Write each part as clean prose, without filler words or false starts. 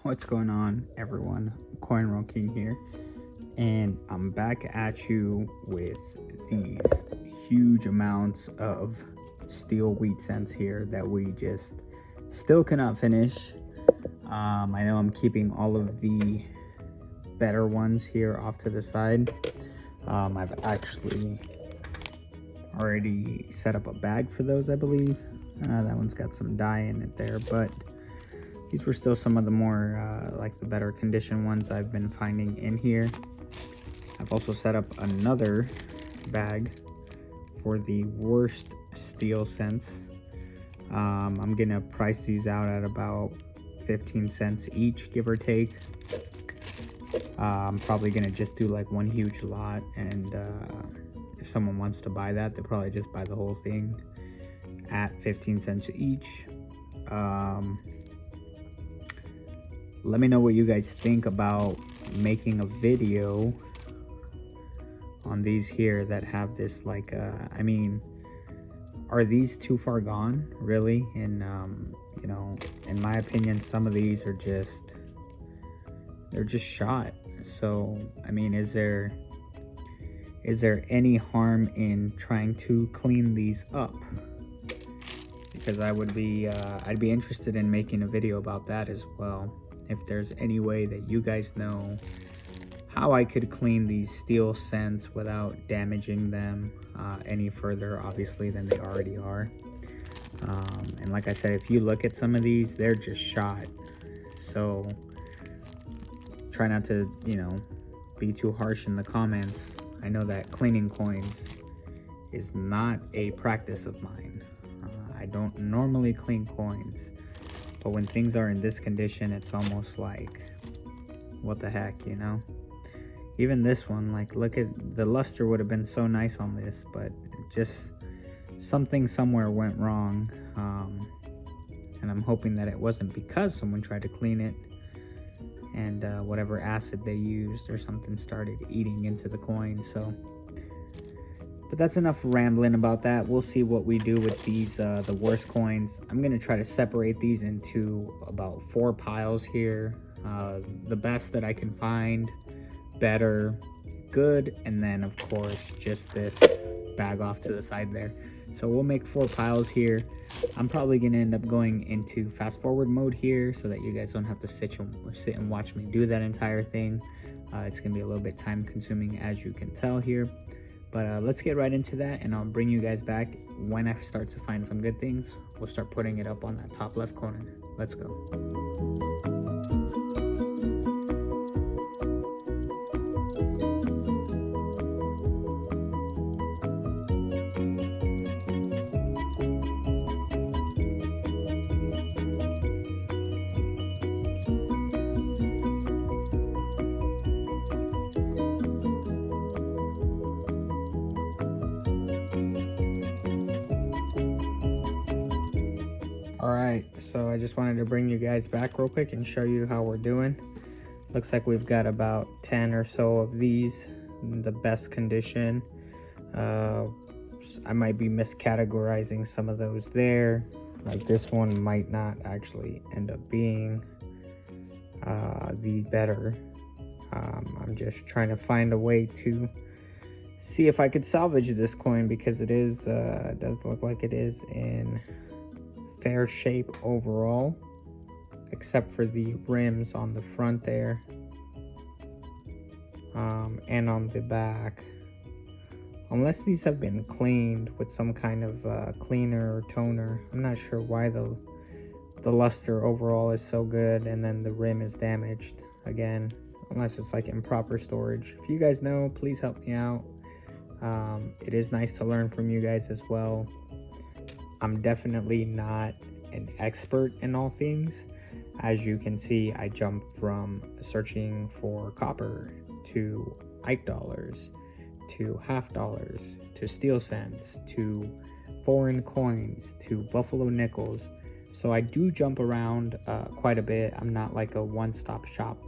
What's going on, everyone? CoinRoll King here, and I'm back at you with these huge amounts of steel wheat cents here that we just still cannot finish. I know I'm keeping all of the better ones here off to the side. I've actually already set up a bag for those, I believe. That one's got some dye in it there, but these were still some of the more like the better condition ones I've been finding in here. I've also set up another bag for the worst steel cents. I'm gonna price these out at about 15 cents each, give or take. I'm probably gonna just do like one huge lot, and if someone wants to buy that, they'll probably just buy the whole thing at 15 cents each. Let me know what you guys think about making a video on these here that have this like I mean, are these too far gone, really? And you know, in my opinion, some of these are they're just shot. So I mean, is there any harm in trying to clean these up? Because I'd be interested in making a video about that as well. If there's any way that you guys know how I could clean these steel cents without damaging them any further, obviously, than they already are. And like I said, if you look at some of these, they're just shot. So try not to, you know, be too harsh in the comments. I know that cleaning coins is not a practice of mine. I don't normally clean coins, but when things are in this condition, it's almost like, what the heck, you know? Even this one, like, look at the luster would have been so nice on this, but just something somewhere went wrong. And I'm hoping that it wasn't because someone tried to clean it and whatever acid they used or something started eating into the coin. So, but that's enough rambling about that. We'll see what we do with these, the worst coins. I'm gonna try to separate these into about 4 piles here. The best that I can find, better, good, and then of course just this bag off to the side there. So we'll make 4 piles here. I'm probably gonna end up going into fast forward mode here so that you guys don't have to sit and watch me do that entire thing. It's gonna be a little bit time consuming, as you can tell here. But let's get right into that, and I'll bring you guys back when I start to find some good things. We'll start putting it up on that top left corner. Let's go. Alright, so I just wanted to bring you guys back real quick and show you how we're doing. Looks like we've got about 10 or so of these in the best condition. I might be miscategorizing some of those there. Like this one might not actually end up being the better. I'm just trying to find a way to see if I could salvage this coin, because it does look like it is in fair shape overall, except for the rims on the front there, and on the back. Unless these have been cleaned with some kind of cleaner or toner. I'm not sure why the luster overall is so good and then the rim is damaged again, unless it's like improper storage. If you guys know, please help me out. It is nice to learn from you guys as well. I'm definitely not an expert in all things. As you can see, I jumped from searching for copper to Ike dollars to half dollars to steel cents to foreign coins to buffalo nickels. So I do jump around quite a bit. I'm not like a one-stop shop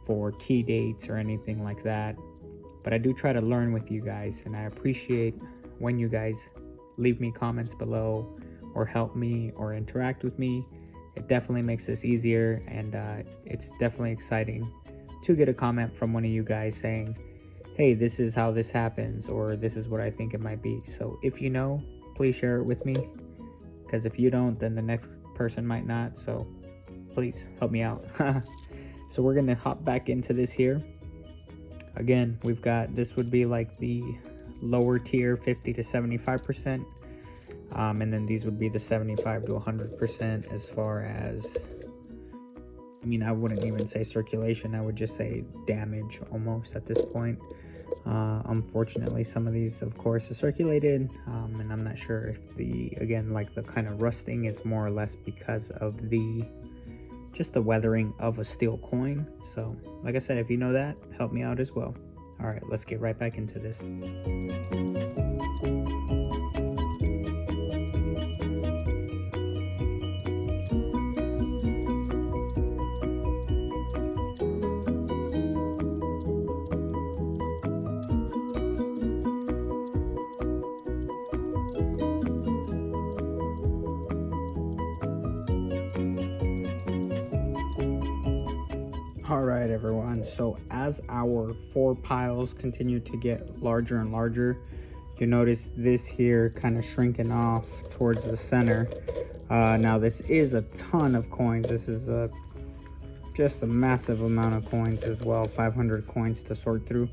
for key dates or anything like that, but I do try to learn with you guys, and I appreciate when you guys leave me comments below or help me or interact with me. it definitely makes this easier, and it's definitely exciting to get a comment from one of you guys saying, hey, this is how this happens, or this is what I think it might be. So if you know, please share it with me, because if you don't, then the next person might not. So please help me out. So we're gonna hop back into this here. Again, we've got, this would be like the lower tier, 50 to 75%, and then these would be the 75 to 100% as far as, I mean, I wouldn't even say circulation, I would just say damage almost at this point. Unfortunately, some of these, of course, are circulated, and I'm not sure if the, again, like the kind of rusting is more or less because of the, just the weathering of a steel coin. So, like I said, if you know that, help me out as well. All right, let's get right back into this. Alright everyone, so as our 4 piles continue to get larger and larger, you notice this here kind of shrinking off towards the center. Now this is a ton of coins. This is just a massive amount of coins as well, 500 coins to sort through.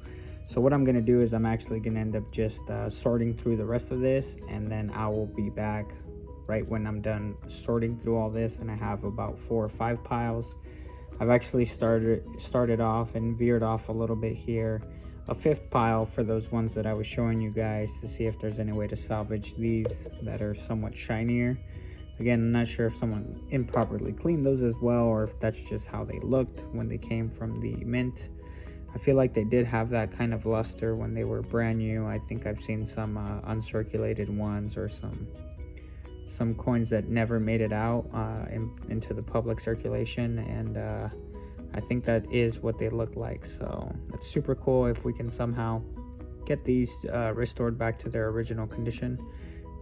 So what I'm going to do is I'm actually going to end up just sorting through the rest of this, and then I will be back right when I'm done sorting through all this, and I have about 4 or 5 piles. I've actually started off and veered off a little bit here, a 5th pile for those ones that I was showing you guys, to see if there's any way to salvage these that are somewhat shinier. Again, I'm not sure if someone improperly cleaned those as well, or if that's just how they looked when they came from the mint. I feel like they did have that kind of luster when they were brand new. I think I've seen some uncirculated ones, or some coins that never made it out into the public circulation, and I think that is what they look like. So that's super cool. If we can somehow get these restored back to their original condition,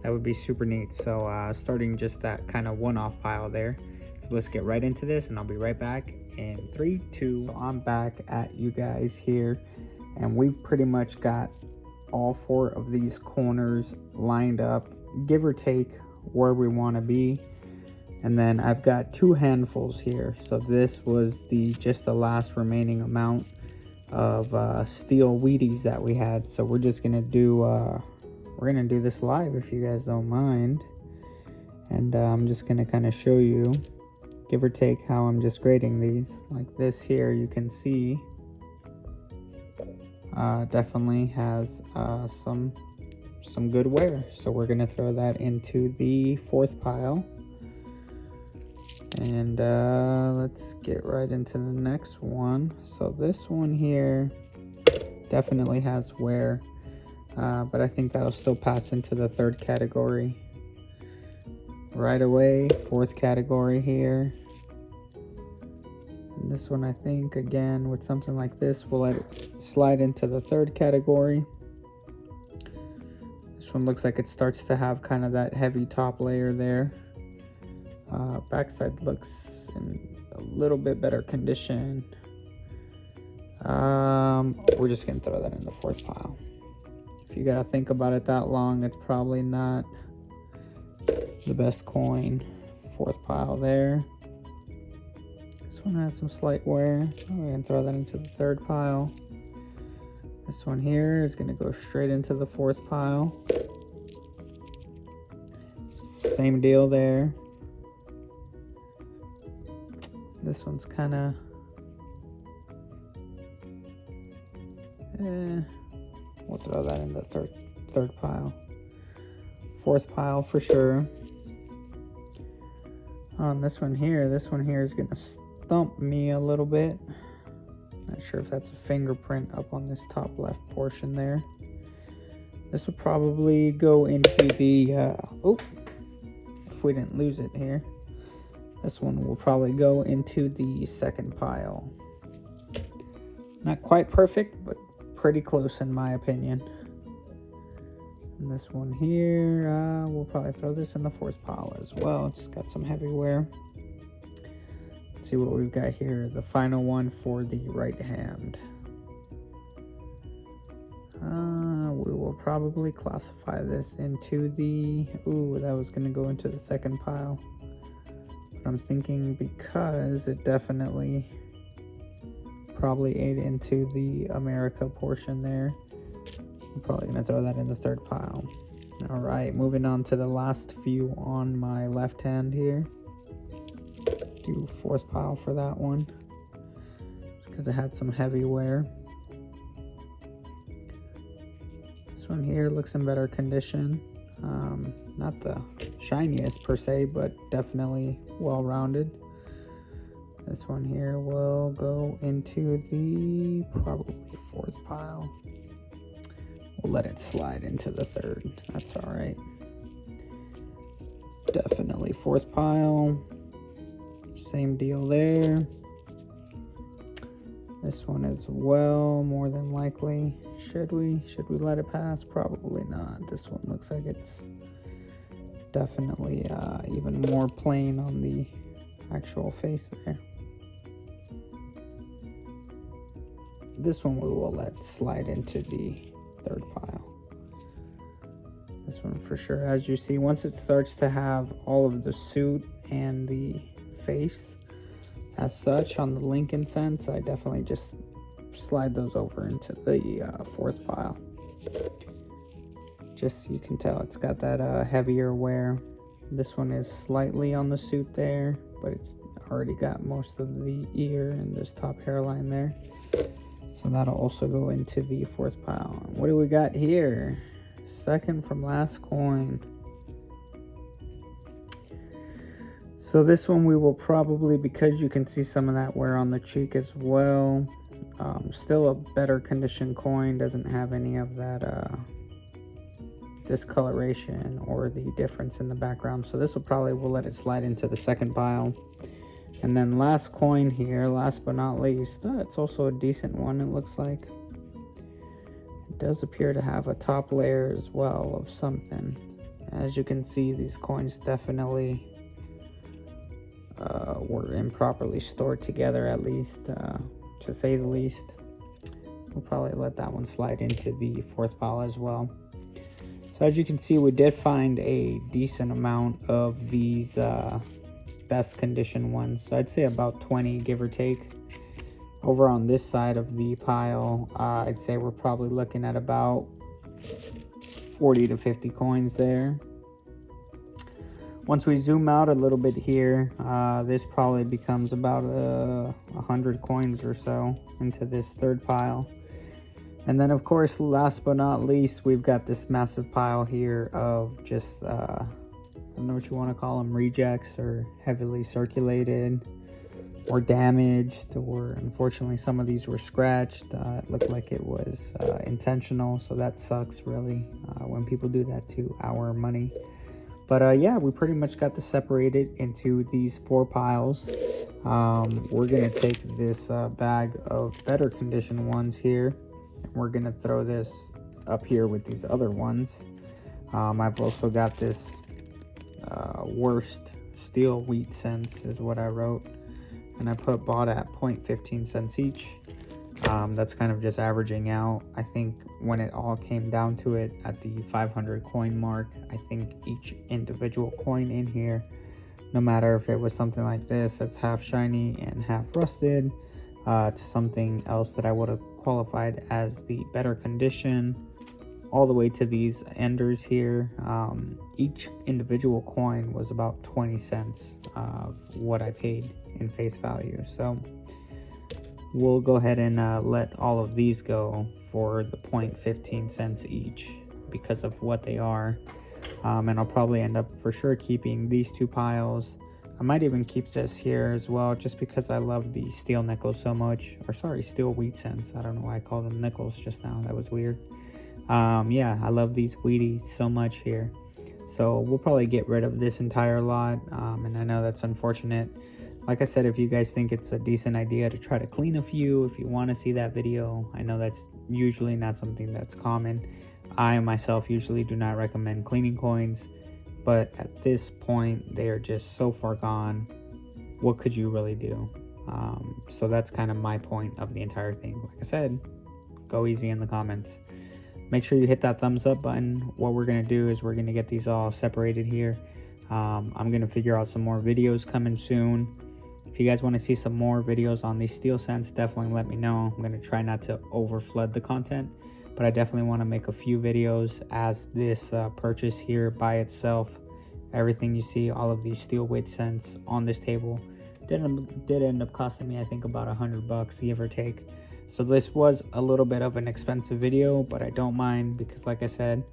that would be super neat. So starting just that kind of one-off pile there. So let's get right into this, and I'll be right back in 3, 2. So I'm back at you guys here, and we've pretty much got all 4 of these corners lined up, give or take, where we want to be. And then I've got 2 handfuls here. So this was just the last remaining amount of steel Wheaties that we had. So we're just gonna do this live, if you guys don't mind. And I'm just gonna kind of show you, give or take, how I'm just grading these. Like this here, you can see definitely has some good wear. So we're gonna throw that into the 4th pile, and let's get right into the next one. So this one here definitely has wear, but I think that'll still pass into the 3rd category right away. 4th category here, and this one, I think, again, with something like this, we'll let it slide into the 3rd category. This one looks like it starts to have kind of that heavy top layer there. Backside looks in a little bit better condition. We're just gonna throw that in the 4th pile. If you gotta think about it that long, it's probably not the best coin. 4th pile there. This one has some slight wear. We're gonna throw that into the 3rd pile. This one here is gonna go straight into the 4th pile. Same deal there. This one's kind of we'll throw that in the third pile. 4th pile for sure. On this one here is gonna stump me a little bit. Not sure if that's a fingerprint up on this top left portion there. This will probably go into the if we didn't lose it here, this one will probably go into the 2nd pile. Not quite perfect, but pretty close in my opinion. And this one here, we'll probably throw this in the 4th pile as well. It's got some heavy wear. Let's see what we've got here. The final one for the right hand. We will probably classify this into the... Ooh, that was going to go into the second pile. But I'm thinking because it definitely probably ate into the America portion there, I'm probably going to throw that in the third pile. All right, moving on to the last few on my left hand here. Do fourth pile for that one because it had some heavy wear. This one here looks in better condition. Not the shiniest per se, but definitely well-rounded. This one here will go into the probably fourth pile. We'll let it slide into the third. That's all right. Definitely fourth pile. Same deal there. This one as well, more than likely. Should we let it pass? Probably not. This one looks like it's definitely even more plain on the actual face there. This one we will let slide into the third pile. This one for sure. As you see, once it starts to have all of the suit and the face as such on the Lincoln Sense, I definitely just slide those over into the fourth pile. Just so you can tell it's got that heavier wear. This one is slightly on the suit there, but it's already got most of the ear and this top hairline there. So that'll also go into the fourth pile. What do we got here? Second from last coin. So this one we will probably, because you can see some of that wear on the cheek as well. Still a better condition coin, doesn't have any of that discoloration or the difference in the background. So this will probably, we'll let it slide into the second pile. And then last coin here, last but not least, it's also a decent one, it looks like. It does appear to have a top layer as well of something. As you can see, these coins definitely were improperly stored together, at least, to say the least. We'll probably let that one slide into the fourth pile as well. So as you can see, we did find a decent amount of these best condition ones. So I'd say about 20, give or take. Over on this side of the pile, I'd say we're probably looking at about 40 to 50 coins there. Once we zoom out a little bit here, this probably becomes about 100 coins or so into this third pile. And then of course, last but not least, we've got this massive pile here of just, I don't know what you want to call them, rejects or heavily circulated or damaged, or unfortunately some of these were scratched. It looked like it was intentional, so that sucks really when people do that to our money. But yeah, we pretty much got this separated into these 4 piles. We're gonna take this bag of better condition ones here, and we're gonna throw this up here with these other ones. I've also got this worst steel wheat cents is what I wrote, and I bought at 0.15 cents each. That's kind of just averaging out. I think when it all came down to it at the 500 coin mark, I think each individual coin in here, no matter if it was something like this that's half shiny and half rusted, to something else that I would have qualified as the better condition, all the way to these enders here, each individual coin was about 20 cents of what I paid in face value. So we'll go ahead and let all of these go for the 0.15 cents each because of what they are. And I'll probably end up for sure keeping these 2 piles. I might even keep this here as well, just because I love the steel nickels so much. Or sorry, steel wheat cents. I don't know why I called them nickels just now. That was weird. Yeah, I love these wheaties so much here. So we'll probably get rid of this entire lot. And I know that's unfortunate. Like I said, if you guys think it's a decent idea to try to clean a few, if you want to see that video, I know that's usually not something that's common. I myself usually do not recommend cleaning coins, but at this point, they are just so far gone. what could you really do? So that's kind of my point of the entire thing. Like I said, go easy in the comments. Make sure you hit that thumbs up button. What we're going to do is we're going to get these all separated here. I'm going to figure out some more videos coming soon. If you guys want to see some more videos on these steel scents, definitely let me know. I'm going to try not to overflood the content, but I definitely want to make a few videos as this purchase here by itself. Everything you see, all of these steel weight scents on this table did end up costing me, I think, about $100, give or take. So this was a little bit of an expensive video, but I don't mind because, like I said,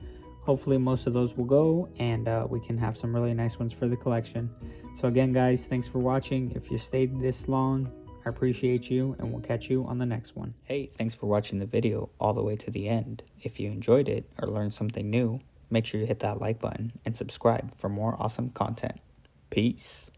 hopefully most of those will go, and we can have some really nice ones for the collection. So again, guys, thanks for watching. If you stayed this long, I appreciate you, and we'll catch you on the next one. Hey, thanks for watching the video all the way to the end. If you enjoyed it or learned something new, make sure you hit that like button and subscribe for more awesome content. Peace.